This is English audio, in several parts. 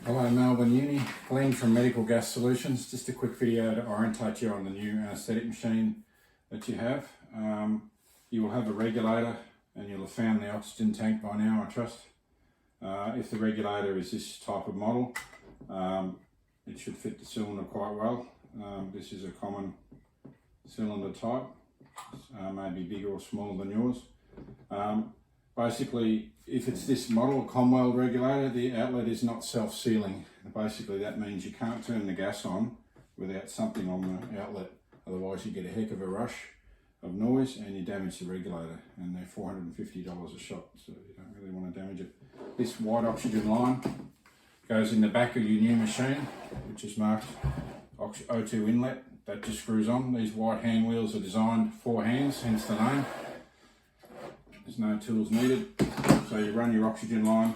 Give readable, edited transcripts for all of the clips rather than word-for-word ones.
Hello Melbourne Uni, Glenn from Medical Gas Solutions. Just a quick video to orientate you on the new anaesthetic machine that you have. You will have a regulator and you'll have found the oxygen tank by now, I trust. If the regulator is this type of model, it should fit the cylinder quite well. This is a common cylinder type, maybe bigger or smaller than yours. Basically, if it's this model, Comwell regulator, the outlet is not self-sealing. Basically, that means you can't turn the gas on without something on the outlet. Otherwise, you get a heck of a rush of noise and you damage the regulator. And they're $450 a shot, so you don't really want to damage it. This white oxygen line goes in the back of your new machine, which is marked O2 inlet. That just screws on. These white hand wheels are designed for hands, hence the name. There's no tools needed. So you run your oxygen line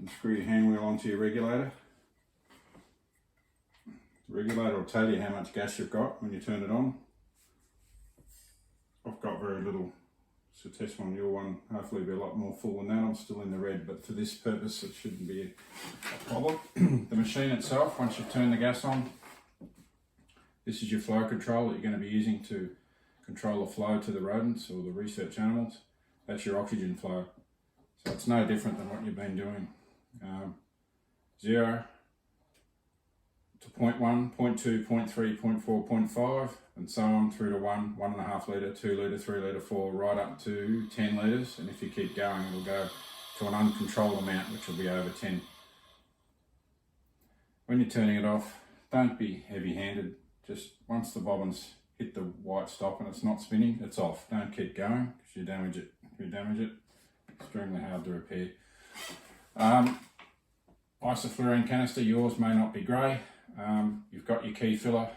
and screw your hand wheel onto your regulator. The regulator will tell you how much gas you've got when you turn it on. I've got very little, so test one, your one, hopefully be a lot more full than that. I'm still in the red, but for this purpose it shouldn't be a problem. The machine itself, once you've turned the gas on, this is your flow control that you're going to be using to control the flow to the rodents or the research animals. That's your oxygen flow. So it's no different than what you've been doing. 0 to 0.1, 0.2, 0.3, 0.4, 0.5, and so on through to 1, 1.5 litre, 2 litre, 3 litre, 4, right up to 10 litres. And if you keep going, it'll go to an uncontrolled amount, which will be over 10. When you're turning it off, don't be heavy-handed. Just once the bobbins hit the white stop and it's not spinning, it's off. Don't keep going because you damage it. If you damage it, it's extremely hard to repair. Isoflurane canister, yours may not be grey. You've got your key filler.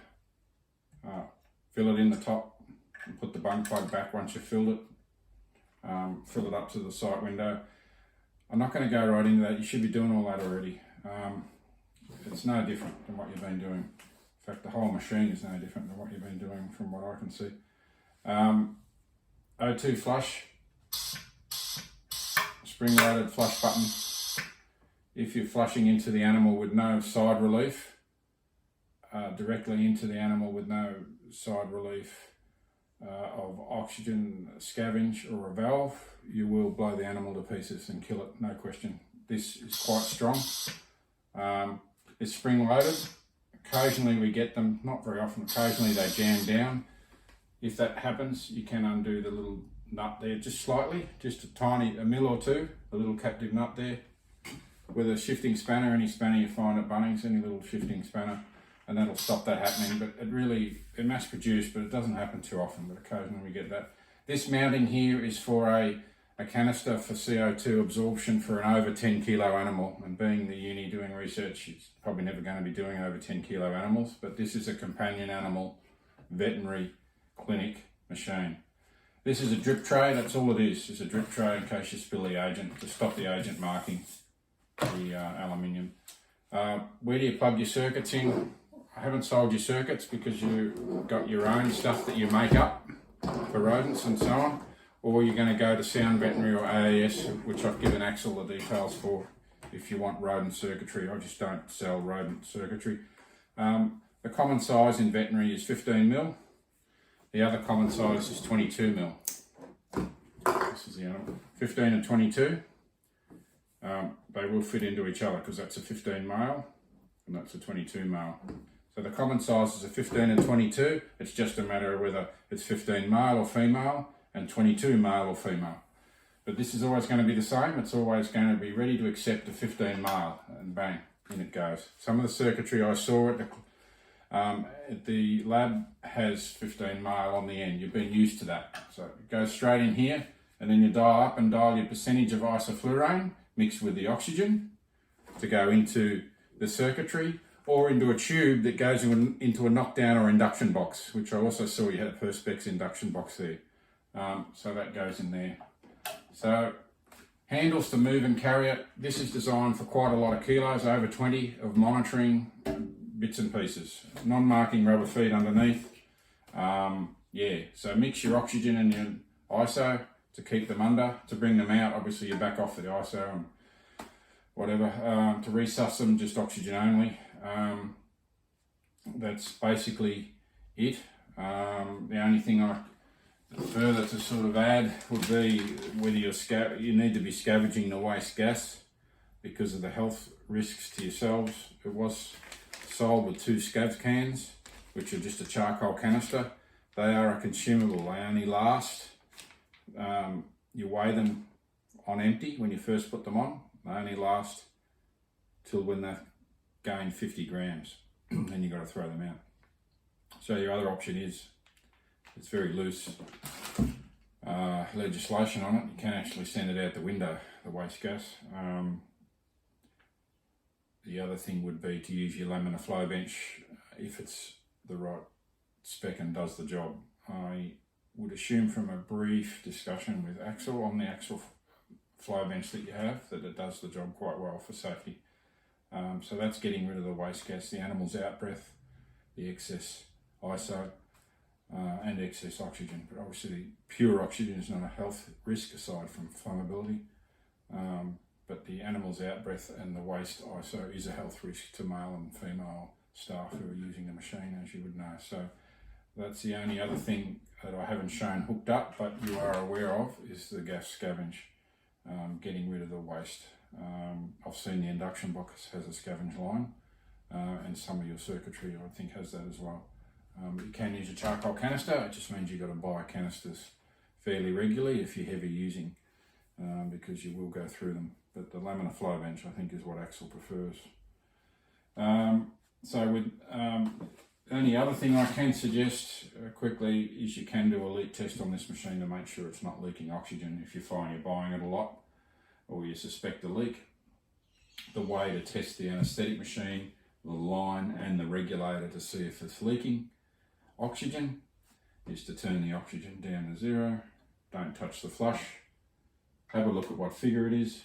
Fill it in the top and put the bung plug back once you've filled it. Fill it up to the sight window. I'm not going to go right into that. You should be doing all that already. It's no different than what you've been doing. In fact, the whole machine is no different than what you've been doing from what I can see. O2 flush, spring-loaded flush button. If you're flushing into the animal with no side relief, directly into the animal with no side relief of oxygen scavenge or a valve, you will blow the animal to pieces and kill it, no question. This is quite strong. It's spring-loaded. Occasionally we get them, not very often, occasionally they jam down. If that happens, you can undo the little nut there just slightly, just a mil or two, a little captive nut there. With a shifting spanner, any spanner you find at Bunnings, any little shifting spanner, and that'll stop that happening. But they're mass produced, but it doesn't happen too often, but occasionally we get that. This mounting here is for a canister for CO2 absorption for an over 10 kilo animal, and being the uni doing research, it's probably never going to be doing over 10 kilo animals, but this is a companion animal veterinary clinic machine. This is a drip tray, that's all it is. It's a drip tray in case you spill the agent, to stop the agent marking the aluminium. Where do you plug your circuits in? I haven't sold you circuits because you've got your own stuff that you make up for rodents and so on. Or you're going to go to Sound Veterinary or AAS, which I've given Axel the details for if you want rodent circuitry. I just don't sell rodent circuitry. The common size in veterinary is 15 mil. The other common size is 22 mil. This is the animal. 15 and 22. They will fit into each other because that's a 15 male and that's a 22 male. So the common sizes are 15 and 22. It's just a matter of whether it's 15 male or female and 22 male or female. But this is always going to be the same. It's always going to be ready to accept a 15 male, and bang, in it goes. Some of the circuitry I saw at the lab has 15 male on the end. You've been used to that. So it goes straight in here, and then you dial up and dial your percentage of isoflurane mixed with the oxygen to go into the circuitry, or into a tube that goes into a knockdown or induction box, which I also saw you had a Perspex induction box there. So that goes in there. So handles to move and carry it. This is designed for quite a lot of kilos, over 20 of monitoring bits and pieces. Non-marking rubber feet underneath. So mix your oxygen and your ISO to keep them under. To bring them out, obviously you back off the ISO and whatever. To resus them, just oxygen only. That's basically it. The only thing further to sort of add would be whether you need to be scavenging the waste gas because of the health risks to yourselves. It was sold with 2 scav cans, which are just a charcoal canister. They are a consumable. They only last, you weigh them on empty when you first put them on. They only last till when they've gained 50 grams. Then you've got to throw them out. So your other option is, it's very loose legislation on it. You can actually send it out the window, the waste gas. The other thing would be to use your laminar flow bench if it's the right spec and does the job. I would assume from a brief discussion with Axel on the Axel flow bench that you have that it does the job quite well for safety. So that's getting rid of the waste gas, the animal's outbreath, the excess ISO, and excess oxygen. But obviously pure oxygen is not a health risk aside from flammability. But the animal's outbreath and the waste ISO is a health risk to male and female staff who are using the machine, as you would know. So that's the only other thing that I haven't shown hooked up, but you are aware of, is the gas scavenge, getting rid of the waste. I've seen the induction box has a scavenge line, and some of your circuitry I think has that as well. You can use a charcoal canister. It just means you've got to buy canisters fairly regularly if you're heavy using, because you will go through them. But the laminar flow bench I think is what Axel prefers. So with the only other thing I can suggest quickly is you can do a leak test on this machine to make sure it's not leaking oxygen if you find you're buying it a lot or you suspect a leak. The way to test the anaesthetic machine, the line and the regulator to see if it's leaking oxygen is to turn the oxygen down to 0. Don't touch the flush. Have a look at what figure it is.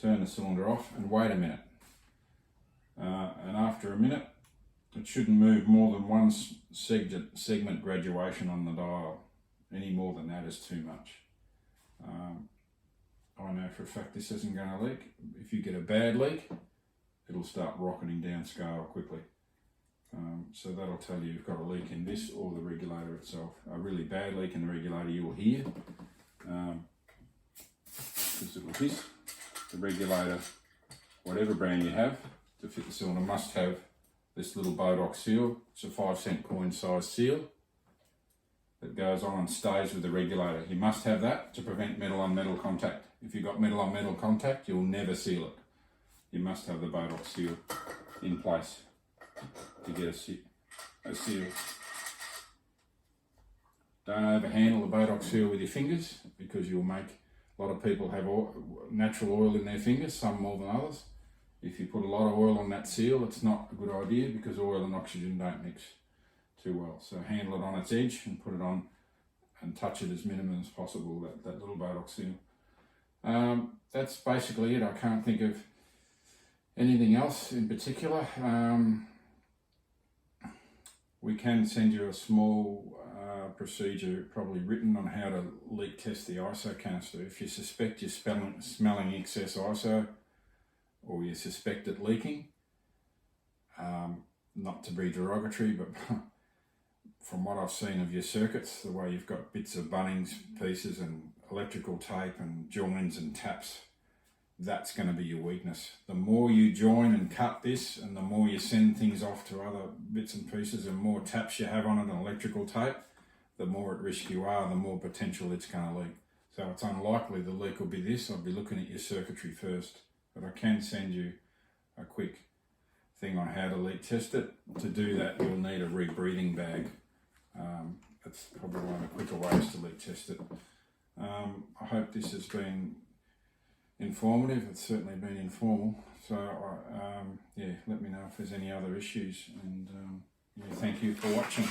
Turn the cylinder off and wait a minute. And after a minute, it shouldn't move more than 1 segment graduation on the dial. Any more than that is too much. I know for a fact this isn't going to leak. If you get a bad leak, it'll start rocketing down scale quickly. So that'll tell you you've got a leak in this or the regulator itself. A really bad leak in the regulator you will hear. Because it will hiss. The regulator, whatever brand you have, to fit the cylinder must have this little Bodox seal. It's a 5-cent coin size seal that goes on and stays with the regulator. You must have that to prevent metal on metal contact. If you've got metal on metal contact, you'll never seal it. You must have the Bodox seal in place to get a seal. Don't overhandle the Bodox seal with your fingers because you'll make a lot of people have natural oil in their fingers, some more than others. If you put a lot of oil on that seal, it's not a good idea because oil and oxygen don't mix too well. So handle it on its edge and put it on and touch it as minimum as possible, that little Bodox seal. That's basically it. I can't think of anything else in particular. We can send you a small procedure probably written on how to leak test the ISO canister. If you suspect you're smelling excess ISO or you suspect it leaking, not to be derogatory, but from what I've seen of your circuits, the way you've got bits of Bunnings pieces and electrical tape and joins and taps, that's going to be your weakness. The more you join and cut this and the more you send things off to other bits and pieces and more taps you have on it and electrical tape, the more at risk you are, the more potential it's going to leak. So it's unlikely the leak will be this. I'll be looking at your circuitry first, but I can send you a quick thing on how to leak test it. To do that, you'll need a rebreathing bag. That's probably one of the quicker ways to leak test it. I hope this has been informative. It's certainly been informal. So yeah, let me know if there's any other issues, and yeah, thank you for watching.